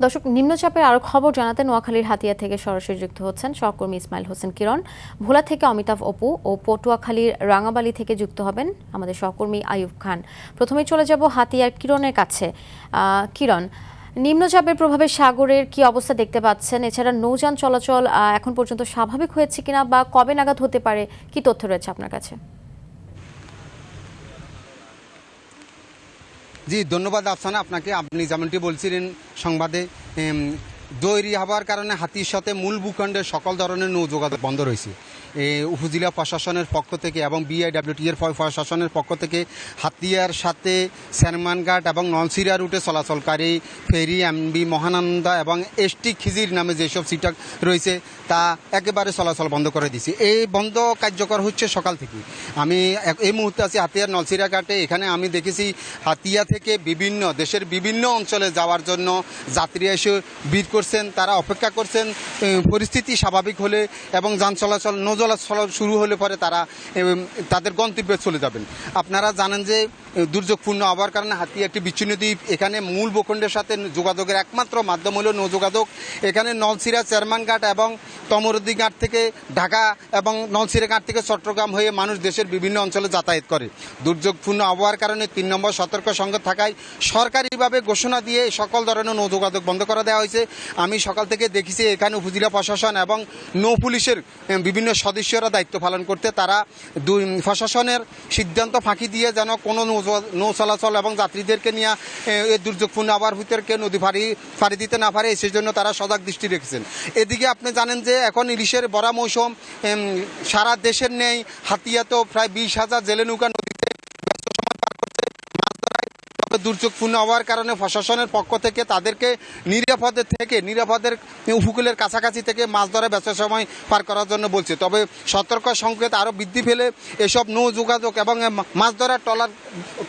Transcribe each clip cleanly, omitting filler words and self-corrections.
দর্শক, নিম্নচাপের আরো খবর জানাতে নোয়াখালীর হাতিয়া থেকে সরাসরি যুক্ত হচ্ছেন সহকর্মী ইসমাইল হোসেন কিরণ। ভোলা থেকে অমিতাভ অপু ও পটুয়াখালীর রাঙাবালি থেকে যুক্ত হবেন আমাদের সহকর্মী আইয়ুব খান। প্রথমে চলে যাব হাতিয়ার কিরণের কাছে। কিরণ, নিম্নচাপের প্রভাবে সাগরের কি অবস্থা দেখতে পাচ্ছেন? এছাড়া নৌযান চলাচল এখন পর্যন্ত স্বাভাবিক হয়েছে কিনা বা কবে নাগাদ হতে পারে, কি তথ্য রয়েছে আপনার কাছে? জি, ধন্যবাদ আফসানা আপনাকে। আপনি যেমনটি বলছিলেন সংবাদে, দৈরি হওয়ার কারণে হাতির সাথে মূল ভূখণ্ডের সকল ধরনের নৌ যোগাযোগ বন্ধ রয়েছে। উপজেলা প্রশাসনের পক্ষ থেকে এবং বিআইডব্লিউটি এর প্রশাসনের পক্ষ থেকে হাতিয়ার সাথে সেরমানঘাট এবং নলছিরা রুটে চলাচলকারী ফেরি, এমবি মহানন্দা এবং এসটি খিজির নামে যেসব সিটাক রয়েছে তা একেবারে চলাচল বন্ধ করে দিয়েছে। এই বন্ধ কার্যকর হচ্ছে সকাল থেকে। আমি এই মুহূর্তে আছি হাতিয়ার নলছিরা ঘাটে। এখানে আমি দেখেছি হাতিয়া থেকে বিভিন্ন দেশের বিভিন্ন অঞ্চলে যাওয়ার জন্য যাত্রীরা এসে ভিড় করছেন, তারা অপেক্ষা করছেন পরিস্থিতি স্বাভাবিক হলে এবং যান চলাচল নৌ চলাচল শুরু হলে পরে তারা তাদের গন্তব্যে চলে যাবেন। আপনারা জানেন যে দুর্যোগপূর্ণ আবহাওয়ার কারণে হাতিয়া একটি বিচ্ছিন্ন দ্বীপ। এখানে মূল ভূখণ্ডের সাথে যোগাযোগের একমাত্র মাধ্যম হল নৌ যোগাযোগ। এখানে নলছিরা চেয়ারম্যান এবং তমরুদ্দি ঘাট থেকে ঢাকা এবং নলছিরা ঘাট থেকে চট্টগ্রাম হয়ে মানুষ দেশের বিভিন্ন অঞ্চলে যাতায়াত করে। দুর্যোগপূর্ণ আবহাওয়ার কারণে ৩ নম্বর সতর্ক সংকেত থাকায় সরকারিভাবে ঘোষণা দিয়ে সকল ধরনের নৌ যোগাযোগ বন্ধ করে দেওয়া হয়েছে। আমি সকাল থেকে দেখেছি এখানে উপজেলা প্রশাসন এবং নৌ পুলিশের বিভিন্ন সদস্যরা দায়িত্ব পালন করতে, তারা প্রশাসনের সিদ্ধান্ত ফাঁকি দিয়ে যেন কোনো নৌ চলাচল এবং যাত্রীদেরকে নিয়ে এই দুর্যোগপূর্ণ আবহাওয়ার ভিতরে কেউ নদী ফাড়ি দিতে না পারে, সেই জন্য তারা সজাগ দৃষ্টি রেখেছেন। এদিকে আপনি জানেন যে এখন ইলিশের বড়া মৌসুম। সারা দেশের নেই হাতিয়াতেও প্রায় ২০,০০০ জেলে নৌকা নদীতে ব্যস্ত সময় পার করছে মাছ ধরায়। তবে দুর্যোগপূর্ণ হওয়ার কারণে প্রশাসনের পক্ষ থেকে তাদেরকে নিরাপদের উপকূলের কাছাকাছি থেকে মাছ ধরে ব্যস্ত সময় পার করার জন্য বলছে। তবে সতর্ক সংকেত আরও বৃদ্ধি পেলে এসব নৌ যোগাযোগ এবং মাছ ধরার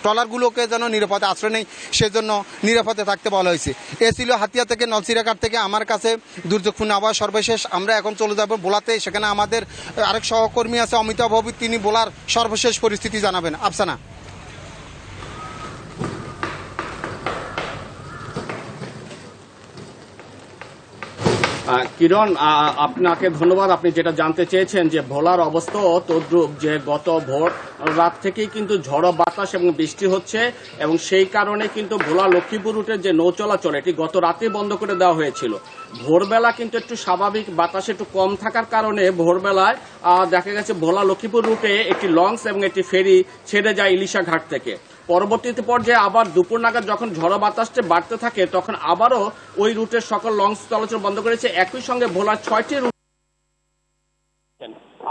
ট্রলারগুলোকে যেন নিরাপদে আশ্রয় নেই, সেজন্য নিরাপদে থাকতে বলা হয়েছে। এ ছিল হাতিয়া থেকে নলছিরাঘাট থেকে আমার কাছে দুর্যোগপূর্ণ আবহাওয়া সর্বশেষ। আমরা এখন চলে যাব ভোলাতে। সেখানে আমাদের আরেক সহকর্মী আছে অমিতাভ অপু, তিনি ভোলার সর্বশেষ পরিস্থিতি জানাবেন। আফসানা। কিরণ, আপনাকে ধন্যবাদ। আপনি যেটা জানতে চেয়েছেন যে ভোলার অবস্থা তদ্রুপ, যে গত ভোর রাত থেকেই কিন্তু ঝড়ো বাতাস এবং বৃষ্টি হচ্ছে এবং সেই কারণে কিন্তু ভোলা লক্ষ্মীপুর রুটের যে নৌ চলাচল এটি গত রাতে বন্ধ করে দেওয়া হয়েছিল। ভোরবেলা কিন্তু একটু স্বাভাবিক বাতাস একটু কম থাকার কারণে ভোরবেলায় দেখা গেছে ভোলা লক্ষ্মীপুর রুটে একটি লঞ্চ এবং একটি ফেরি ছেড়ে যায় ইলিশা ঘাট থেকে। পরবর্তীতে পর্যায়ে আবার দুপুর নাগাদ যখন ঝড়ো বাতাসটা বাড়তে থাকে তখন আবারও ওই রুটের সকল লঞ্চ চলাচল বন্ধ করেছে। একই সঙ্গে ভোলার 6টি রুট।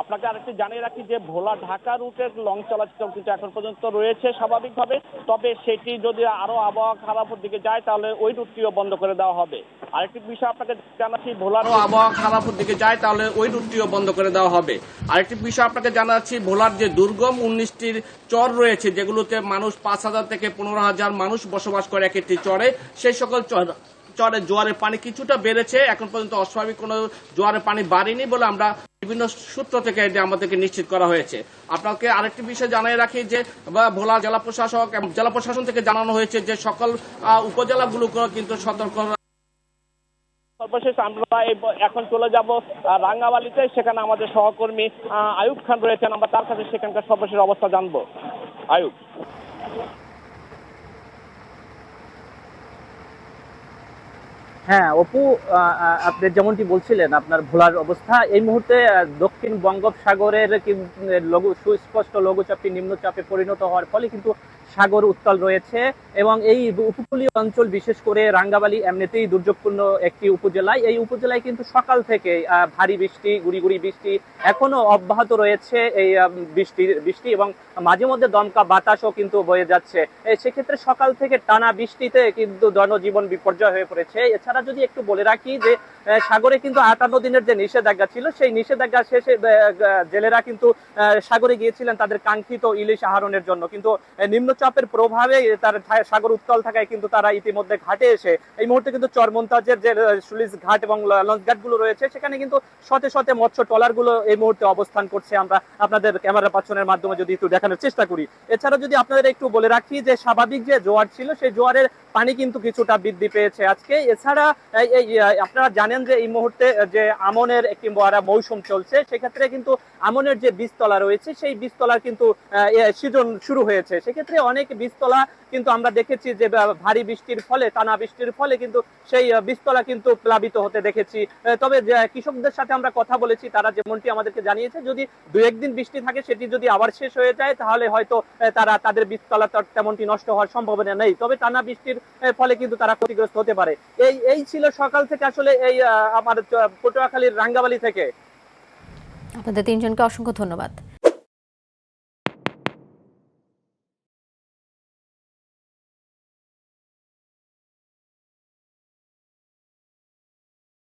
আপনাকে আরেকটি জানিয়ে রাখি যে ভোলা ঢাকা রুটের লঞ্চ চলাচল কিন্তু এখন পর্যন্ত রয়েছে স্বাভাবিকভাবে, তবে সেটি যদি আরো আবহাওয়া খারাপের দিকে যায় তাহলে ওই রুটটিও বন্ধ করে দেওয়া হবে। আরেকটি বিষয় আপনাকে জানাচ্ছি, ভোলার আবহাওয়া খারাপের দিকে যায় তাহলে ওই রুটটিও বন্ধ করে দেওয়া হবে। আরেকটি বিষয় আপনাকে জানাচ্ছি, ভোলার যে দুর্গম 19টির চর রয়েছে যেগুলোতে মানুষ 5,000 থেকে 15,000 মানুষ বসবাস করে এক একটি চরে, সেই সকল চরে জোয়ারের পানি কিছুটা বেড়েছে। এখন পর্যন্ত অস্বাভাবিক কোনো জোয়ারের পানি বাড়েনি বলে আমরা বিভিন্ন সূত্র থেকে আমাদেরকে নিশ্চিত করা হয়েছে। আপনাকে আরেকটি বিষয় জানিয়ে রাখি যে ভোলা জেলা প্রশাসক এবং জেলা প্রশাসন থেকে জানানো হয়েছে যে সকল উপজেলাগুলোকে কিন্তু সতর্ক। সর্বশেষ আমরা এখন চলে যাব রাঙ্গাবালিতে। সেখানে আমাদের সহকর্মী আইয়ুব খান রয়েছেন, আমরা তার কাছে সেখানকার সর্বশেষ অবস্থা জানবো। আইয়ুব। হ্যাঁ অপু, আপনি যেমনটি বলছিলেন আপনার ভোলার অবস্থা এই মুহূর্তে দক্ষিণ বঙ্গোপসাগরের সুস্পষ্ট লঘুচাপটি নিম্নচাপে পরিণত হওয়ার ফলে কিন্তু সাগর উত্তাল রয়েছে এবং এই উপকূলীয় অঞ্চল বিশেষ করে রাঙ্গাবালি এমনিতেই দুর্যোগপূর্ণ একটি উপজেলায়। এই উপজেলায় কিন্তু সকাল থেকে ভারী বৃষ্টি, গুড়ি বৃষ্টি এখনো অব্যাহত রয়েছে। এই বৃষ্টি এবং মাঝে মধ্যে দমকা বাতাসও কিন্তু বয়ে যাচ্ছে। সেক্ষেত্রে সকাল থেকে টানা বৃষ্টিতে কিন্তু জনজীবন বিপর্যয় হয়ে পড়েছে। এছাড়া যদি একটু বলে রাখি যে সাগরে কিন্তু 58 দিনের যে নিষেধাজ্ঞা ছিল সেই নিষেধাজ্ঞা শেষে জেলেরা কিন্তু সাগরে গিয়েছিলেন তাদের কাঙ্ক্ষিত ইলিশ আহরণের জন্য, কিন্তু নিম্নচাপ নিম্নচাপের প্রভাবে তার সাগর উত্তাল থাকায় কিন্তু তারা ইতিমধ্যে ঘাটে এসে এই মুহূর্তে কিন্তু চরমন্তাজের যে সুলিশ ঘাট এবং লঞ্চ ঘাট গুলো রয়েছে সেখানে কিন্তু শতে শতে মৎস্য ট্রলার গুলো এই মুহূর্তে অবস্থান করছে। আমরা আপনাদের ক্যামেরা পার্সনের মাধ্যমে যদি একটু দেখানোর চেষ্টা করি। এছাড়া যদি আপনাদের একটু বলে রাখি যে স্বাভাবিক যে জোয়ার ছিল সেই জোয়ারের পানি কিন্তু কিছুটা বৃদ্ধি পেয়েছে আজকে। এছাড়া আপনারা জানেন যে এই মুহূর্তে যে আমনের একটি মৌসুম চলছে, সেক্ষেত্রে কিন্তু আমনের যে বীজতলা রয়েছে সেই বীজতলার কিন্তু সিজন শুরু হয়েছে। সেক্ষেত্রে অনেক বীজতলা কিন্তু আমরা দেখেছি যে ভারী বৃষ্টির ফলে, টানা বৃষ্টির ফলে কিন্তু সেই বীজতলা কিন্তু প্লাবিত হতে দেখেছি। তবে কৃষকদের সাথে আমরা কথা বলেছি, তারা যেমনটি আমাদেরকে জানিয়েছে যদি দু একদিন বৃষ্টি থাকে সেটি যদি আবার শেষ হয়ে যায় তাহলে হয়তো তারা তাদের বীজতলা তেমনটি নষ্ট হওয়ার সম্ভাবনা নেই, তবে টানা বৃষ্টির ফলে কিন্তু তারা ক্ষতিগ্রস্ত হতে পারে। এই ছিল সকাল থেকে আসলে এই আমার পটুয়াখালীর রাঙ্গাবালী থেকে। আপনাদের তিনজনকে অসংখ্য ধন্যবাদ।